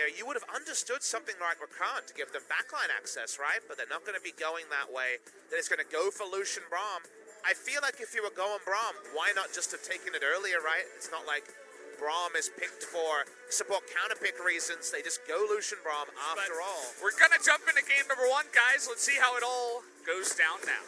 here, you would have understood something like Rakan to give them backline access, right? But they're not going to be going that way. They're just going to go for Lucian Braum. I feel like if you were going Braum, why not just have taken it earlier, right? It's not like Braum is picked for support counter-pick reasons. They just go Lucian Braum after all. We're going to jump into game number 1, guys. Let's see how it all goes down now.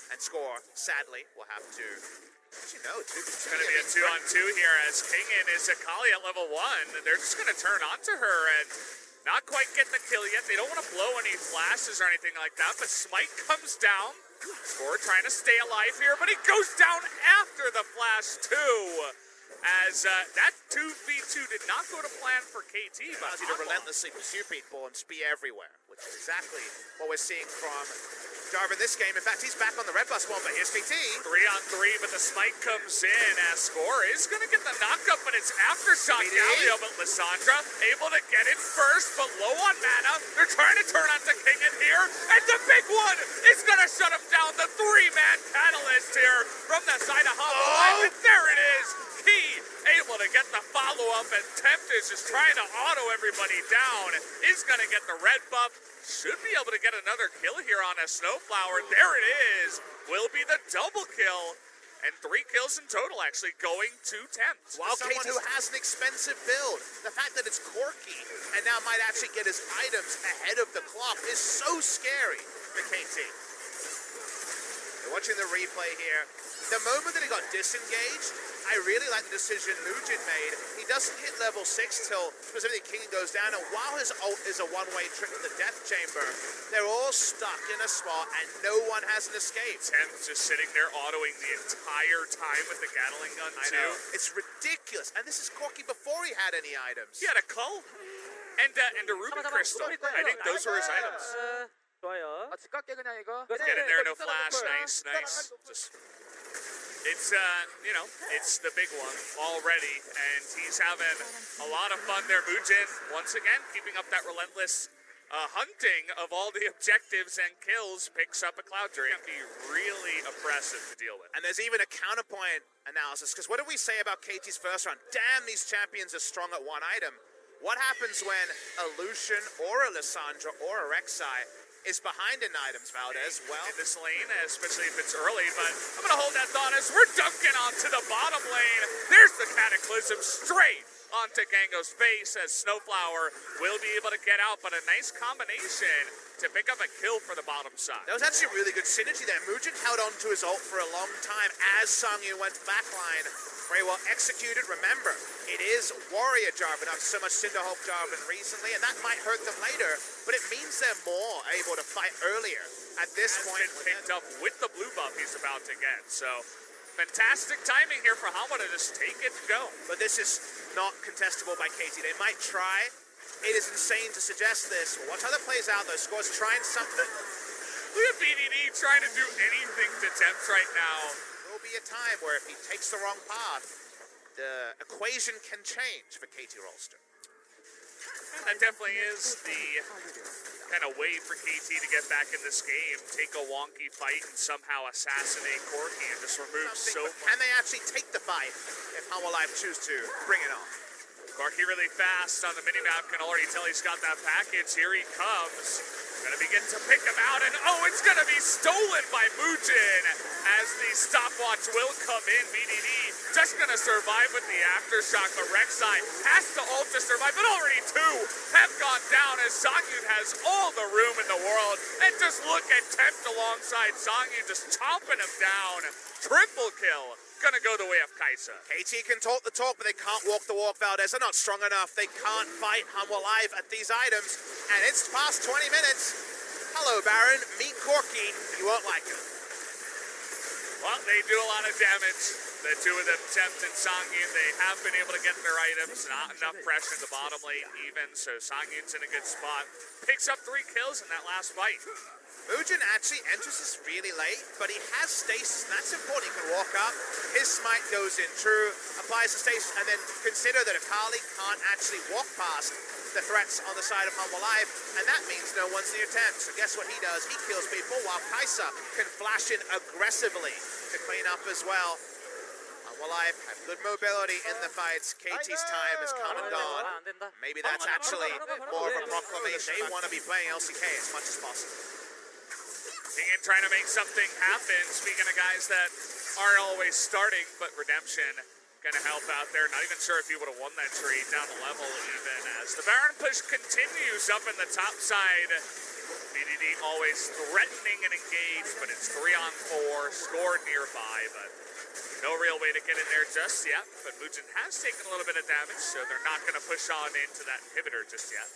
And score, sadly, we'll have to. Actually, no, it's going to be a 2-on-2 here as Kingin is Akali at level 1. They're just going to turn onto her and not quite get the kill yet. They don't want to blow any flashes or anything like that, but Smite comes down. Score trying to stay alive here, but he goes down after the flash too. As that 2v2 did not go to plan for KT, but allows you to relentlessly pursue people and be everywhere, which is exactly what we're seeing from Jarvan in this game. In fact, he's back on the red bus one, but here's KT. 3-on-3, but the smite comes in as Score is going to get the knockup, but it's aftershock Galio, but Lissandra able to get it first, but low on mana. They're trying to turn onto King in here, and the big one is going to shut him down. The 3-man catalyst here from the side of Hollow, and there it is. He able to get the follow-up, and Tempest is trying to auto everybody down. Is going to get the red buff. Should be able to get another kill here on a Snowflower. There it is. Will be the double kill. And 3 kills in total, actually, going to Tempt. While someone who has an expensive build, the fact that it's Corki and now might actually get his items ahead of the clock is so scary for KT. You're watching the replay here. The moment that he got disengaged, I really like the decision Moojin made. He doesn't hit level 6 till specifically King goes down, and while his ult is a one-way trip to the death chamber, they're all stuck in a spot and no one has an escape. Tempt just sitting there autoing the entire time with the Gatling gun too. I know. It's ridiculous. And this is Corki before he had any items. He had a cull and a ruby crystal. I think those were his items. 좋아요. 집갈게 그냥 이거. Get in there, no flash. Nice, nice. Just... It's, you know, it's the big one already, and he's having a lot of fun there. Moojin, once again, keeping up that relentless hunting of all the objectives and kills, picks up a Cloud Drain. Can be really oppressive to deal with. And there's even a counterpoint analysis, because what did we say about KT's first round? Damn, these champions are strong at one item. What happens when a Lucian or a Lissandra or a Rek'Sai is behind in items, Valdez? Well, in this lane, especially if it's early, but I'm going to hold that thought as we're dunking onto the bottom lane. There's the Cataclysm straight onto Gango's face as Snowflower will be able to get out, but a nice combination to pick up a kill for the bottom side. That was actually really good synergy there. Moojin held on to his ult for a long time as Sangyu went backline. Very well executed. Remember, it is Warrior Jarvan, not so much Cinderhawk Jarvan recently, and that might hurt them later, but it means they're more able to fight earlier at this point. Been picked up with the blue buff he's about to get, so fantastic timing here for Hama to just take it and go. But this is not contestable by KT. They might try. It is insane to suggest this. We'll watch how that plays out, though. Score's trying something. Look at BDD trying to do anything to Tempt right now. There will be a time where if he takes the wrong path, the equation can change for KT Rolster. And that definitely is the kind of way for KT to get back in this game. Take a wonky fight and somehow assassinate Corki and just remove so much. Can they actually take the fight if Humble Life choose to bring it on? Corki really fast on the minimap, can already tell he's got that package. Here he comes. Gonna begin to pick him out, and oh, it's gonna be stolen by Moojin as the stopwatch will come in. BDD just gonna survive with the aftershock, but Rek'Sai has to ult to survive, but already 2 have gone down as Sangyu has all the room in the world. And just look at Tempt alongside Sangyu just chomping him down. Triple kill. Gonna go the way of Kaisa. KT can talk the talk, but they can't walk the walk, Valdez. They're not strong enough. They can't fight Humble Life at these items. And it's past 20 minutes. Hello, Baron. Meet Corki. You won't like him. Well, they do a lot of damage. The 2 of them, Tempt and Sangyu, they have been able to get their items. Not enough pressure in the bottom lane even, so Sangyun's in a good spot. Picks up 3 kills in that last fight. Moojin actually enters this really late, but he has stasis, and that's important. He can walk up, his smite goes in true, applies the stasis, and then consider that if Harley can't actually walk past, the threats on the side of Humble Life, and that means no one's near 10. So guess what he does? He kills people while Kaisa can flash in aggressively to clean up as well. Humble Life have good mobility in the fights. KT's time has come and gone. Maybe that's actually more of a proclamation. They want to be playing LCK as much as possible. Again, trying to make something happen. Speaking of guys that aren't always starting, but Redemption gonna help out there. Not even sure if he would have won that trade down the level even as the Baron push continues up in the top side. BDD always threatening and engaged, but it's 3-on-4, scored nearby, but no real way to get in there just yet. But Moojin has taken a little bit of damage, so they're not gonna push on into that inhibitor just yet.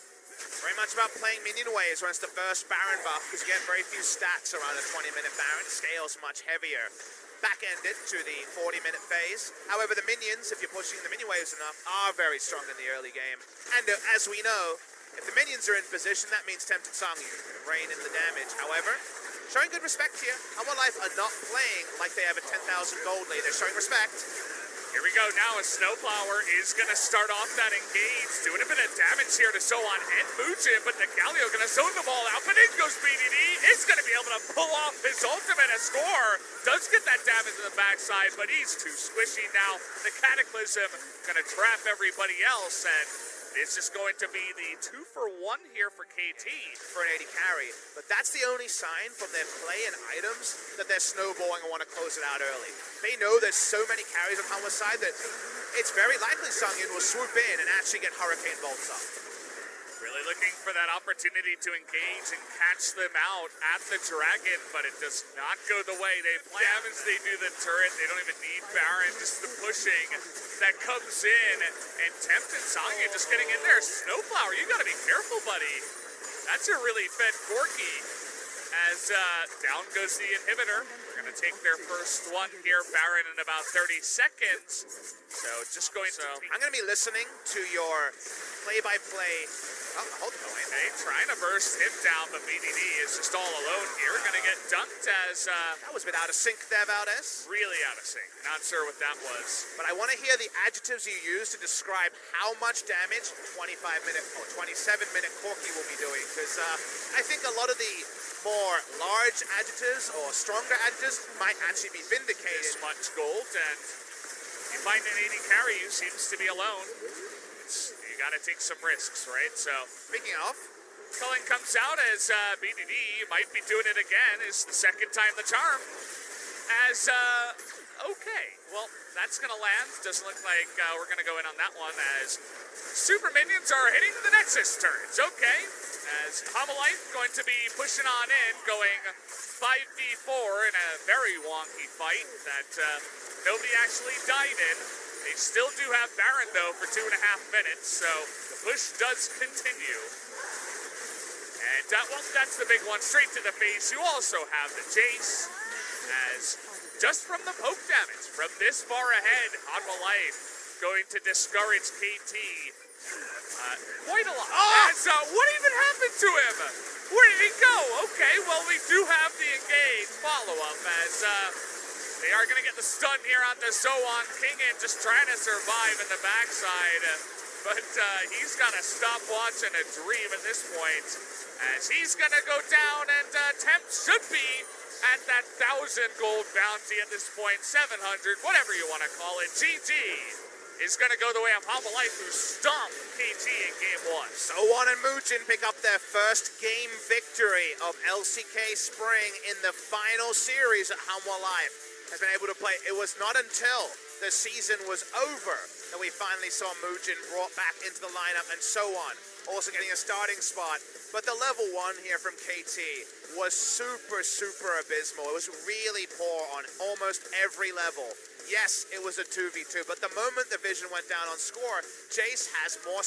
Very much about playing minion waves when it's the first Baron buff, because you get very few stats around a 20-minute Baron. Scale's much heavier. Back-ended to the 40-minute phase. However, the minions, if you're pushing the minion waves enough, are very strong in the early game. And as we know, if the minions are in position, that means Tempted Sangyu can rain in the damage. However, showing good respect here. Humble Life are not playing like they have a 10,000 gold lead. They're showing respect. Here we go now as Snowflower is going to start off that engage. Doing a bit of damage here to Sohan and Moojin, but the Galio going to zone the ball out. But in goes BDD. Is going to be able to pull off his ultimate and score. Does get that damage in the backside, but he's too squishy now. The Cataclysm going to trap everybody else, and it's just going to be the 2-for-1 here for KT. For an 80 carry. But that's the only sign from their play and items that they're snowballing and want to close it out early. They know there's so many carries on Humble's side that it's very likely Sangin will swoop in and actually get Hurricane Bolts up. Really looking for that opportunity to engage and catch them out at the Dragon, but it does not go the way they plan. As they do the turret, they don't even need Baron, just the pushing that comes in, and Tempted Sangin just getting in there. Snowflower, you gotta be careful, buddy. That's a really fed Corky. As down goes the inhibitor. We're gonna take their first one here, Baron, in about 30 seconds. So just going to... I'm gonna be listening to your play-by-play. Oh, hold on. Hey, trying to burst him down, but BDD is just all alone here. Gonna get dunked as... that was a bit out of sync there, Valdez. Really out of sync. Not sure what that was. But I want to hear the adjectives you use to describe how much damage 25-minute or 27-minute Corky will be doing. Because I think a lot of the more large adjectives or stronger adjectives might actually be vindicated. This much gold, and you find an 80 carry who seems to be alone. You gotta take some risks, right? So, speaking of, culling comes out as BDD might be doing it again. Is the second time the charm. As okay, well that's gonna land. Doesn't look like we're gonna go in on that one as super minions are hitting the Nexus turrets. Okay, as Humble Life going to be pushing on in, going 5v4 in a very wonky fight that nobody actually died in. They still do have Baron, though, for 2.5 minutes, so the push does continue. And, well, that's the big one, straight to the face. You also have the Jace, as just from the poke damage, from this far ahead, Humble Life going to discourage KT quite a lot. Oh! As, what even happened to him? Where did he go? Okay, well, we do have the engage follow-up, as... they are going to get the stun here onto Sohan. Kingen just trying to survive in the backside. But he's got a stopwatch and a dream at this point. As he's going to go down, and Temp should be at that 1,000 gold bounty at this point. 700, whatever you want to call it. GG is going to go the way of Humble Life, who stomped KT in game 1. Sohan and Moojin pick up their first game victory of LCK Spring in the final series at Humble Life. Has been able to play. It was not until the season was over that we finally saw Moojin brought back into the lineup, and so on. Also getting a starting spot. But the level 1 here from KT was super abysmal. It was really poor on almost every level. Yes, it was a 2v2, but the moment the vision went down on score, Jace has more